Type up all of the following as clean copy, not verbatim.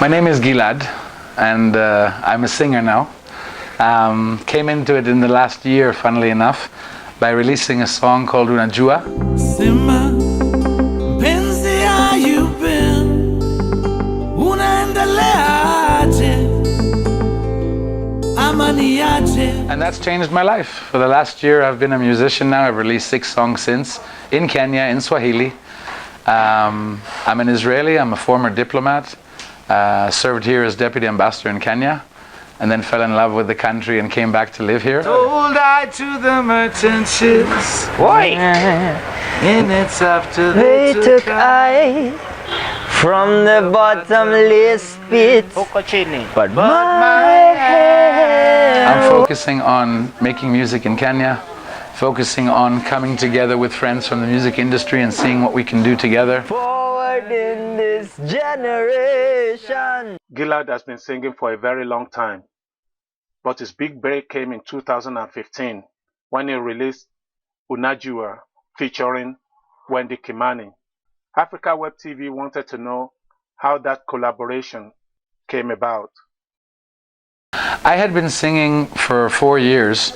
My name is Gilad, and I'm a singer now. Came into it in the last year, funnily enough, by releasing a song called Unajua. Sema, mpenzi you been, unaendeleaje, amani aje. And that's changed my life. For the last year, I've been a musician now. I've released 6 songs since, in Kenya, in Swahili. I'm an Israeli, I'm a former diplomat. Served here as deputy ambassador in Kenya, and then fell in love with the country and came back to live here. Told I to the merchant ships, why? And it's after They took I from the bottomless pit, but my hand. I'm focusing on making music in Kenya, focusing on coming together with friends from the music industry and seeing what we can do together. Forward in this generation. Gilad has been singing for a very long time, but his big break came in 2015 when he released Unajua featuring Wendy Kimani. Africa Web TV wanted to know how that collaboration came about. I had been singing for 4 years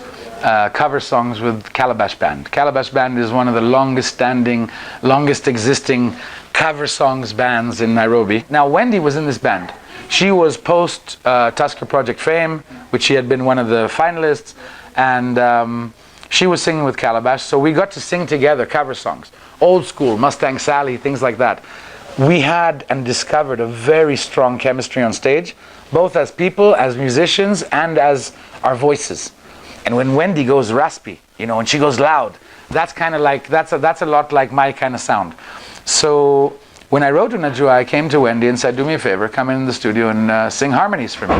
cover songs with Calabash Band. Calabash Band is one of the longest standing, longest existing cover songs bands in Nairobi. Now Wendy was in this band. She was post Tusker Project fame, which she had been one of the finalists, and she was singing with Calabash, so we got to sing together cover songs. Old school, Mustang Sally, things like that. We had and discovered a very strong chemistry on stage, both as people, as musicians, and as our voices. And when Wendy goes raspy, you know, when she goes loud, that's kind of like, that's a lot like my kind of sound. So when I wrote Unajua, I came to Wendy and said, do me a favor, come in the studio and sing harmonies for me.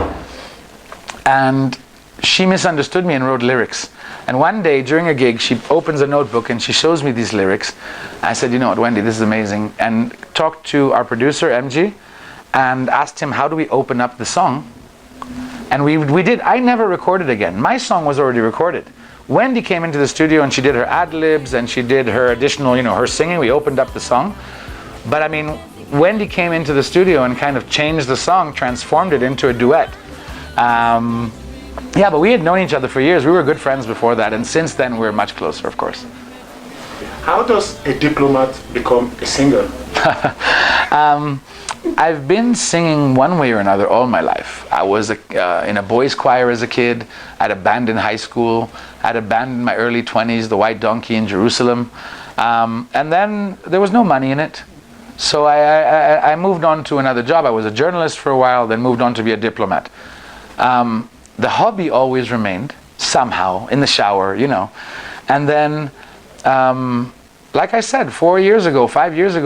And she misunderstood me and wrote lyrics. And one day during a gig, she opens a notebook and she shows me these lyrics. I said, you know what, Wendy, this is amazing. And talked to our producer, MG, and asked him, how do we open up the song? And we did. I never recorded again. My song was already recorded. Wendy came into the studio and she did her ad-libs and she did her additional, you know, her singing. We opened up the song. But I mean, Wendy came into the studio and kind of changed the song, transformed it into a duet. Yeah, but we had known each other for years. We were good friends before that, and since then we're much closer, of course. How does a diplomat become a singer? I've been singing one way or another all my life. I was in a boys' choir as a kid, I had a band in high school, I had a band in my early 20s, the White Donkey in Jerusalem, and then there was no money in it. So I moved on to another job. I was a journalist for a while, then moved on to be a diplomat. The hobby always remained, somehow, in the shower, you know. And then, like I said, 5 years ago,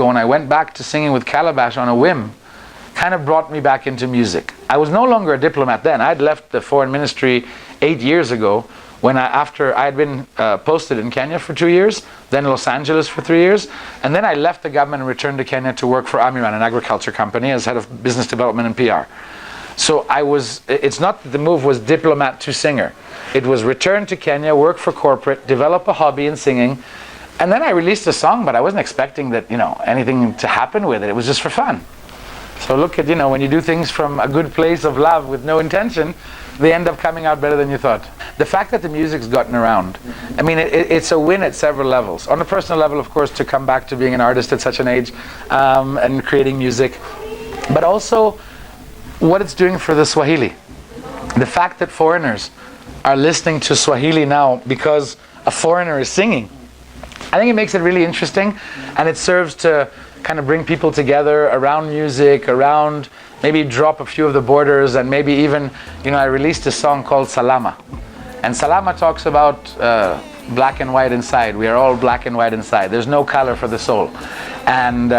when I went back to singing with Calabash on a whim, kind of brought me back into music. I was no longer a diplomat then. I'd left the foreign ministry 8 years ago, when after I had been posted in Kenya for 2 years, then Los Angeles for 3 years, and then I left the government and returned to Kenya to work for Amiran, an agriculture company, as head of business development and PR. So it's not that the move was diplomat to singer. It was return to Kenya, work for corporate, develop a hobby in singing, and then I released a song, but I wasn't expecting that, you know, anything to happen with it. It was just for fun. So look at, you know, when you do things from a good place of love with no intention, they end up coming out better than you thought. The fact that the music's gotten around, I mean, it's a win at several levels. On a personal level, of course, to come back to being an artist at such an age and creating music, but also what it's doing for the Swahili. The fact that foreigners are listening to Swahili now because a foreigner is singing, I think it makes it really interesting, and it serves to kind of bring people together around music, around maybe drop a few of the borders, and maybe even, you know, I released a song called Salama. And Salama talks about black and white inside. We are all black and white inside. There's no color for the soul. And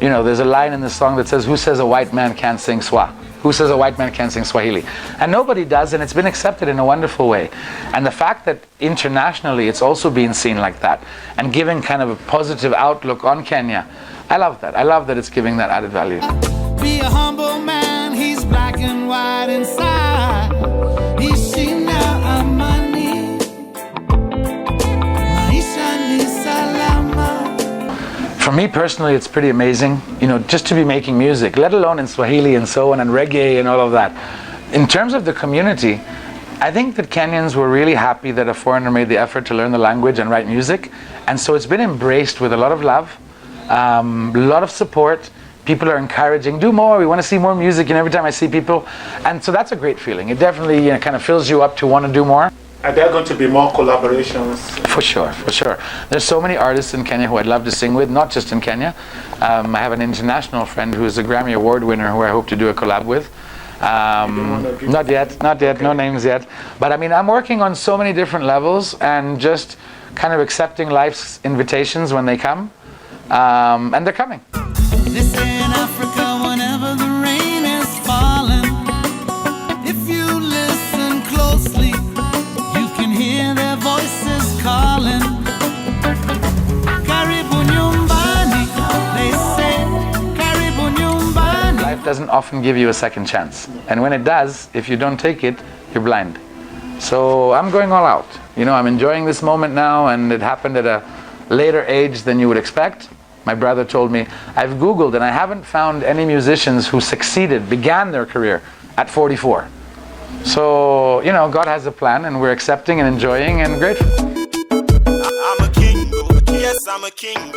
you know, there's a line in the song that says, who says a white man can't sing Swa? Who says a white man can't sing Swahili? And nobody does, and it's been accepted in a wonderful way. And the fact that internationally it's also being seen like that, and giving kind of a positive outlook on Kenya, I love that. I love that it's giving that added value. Be a humble man, he's black and white inside. He's seen now money. for me personally, it's pretty amazing, just to be making music, let alone in Swahili and so on, and reggae and all of that. In terms of the community, I think that Kenyans were really happy that a foreigner made the effort to learn the language and write music, and so it's been embraced with a lot of love, a lot of support. People are encouraging, do more, we want to see more music, every time I see people, and so that's a great feeling. It definitely kind of fills you up to want to do more. Are there going to be more collaborations? For sure. There's so many artists in Kenya who I'd love to sing with, not just in Kenya. I have an international friend who's a Grammy Award winner who I hope to do a collab with. Not yet, okay. No names yet. But I'm working on so many different levels and just kind of accepting life's invitations when they come. And they're coming. They say in Africa, whenever the rain is falling, if you listen closely, you can hear their voices calling. Karibu nyumbani, they say, karibu nyumbani. Life doesn't often give you a second chance. And when it does, if you don't take it, you're blind. So I'm going all out. I'm enjoying this moment now, and it happened at a later age than you would expect. My brother told me, I've Googled and I haven't found any musicians who began their career at 44. So, God has a plan, and we're accepting and enjoying and grateful. I'm a king, yes, I'm a king.